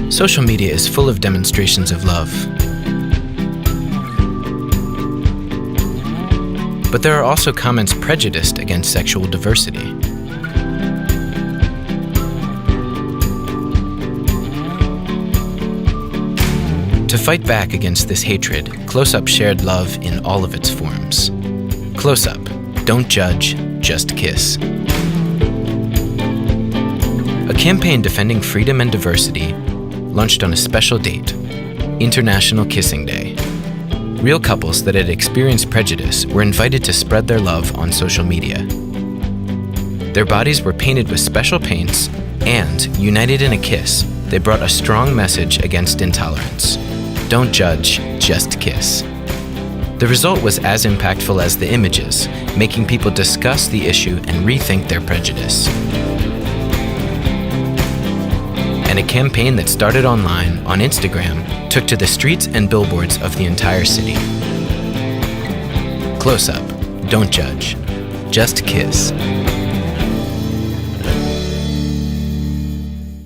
Social media is full of demonstrations of love. But there are also comments prejudiced against sexual diversity. To fight back against this hatred, Closeup shared love in all of its forms. Closeup, don't judge, just kiss. A campaign defending freedom and diversity launched on a special date, International Kissing Day. Real couples that had experienced prejudice were invited to spread their love on social media. Their bodies were painted with special paints, and, united in a kiss, they brought a strong message against intolerance. Don't judge, just kiss. The result was as impactful as the images, making people discuss the issue and rethink their prejudice. And a campaign that started online, on Instagram, took to the streets and billboards of the entire city. Closeup, don't judge, just kiss.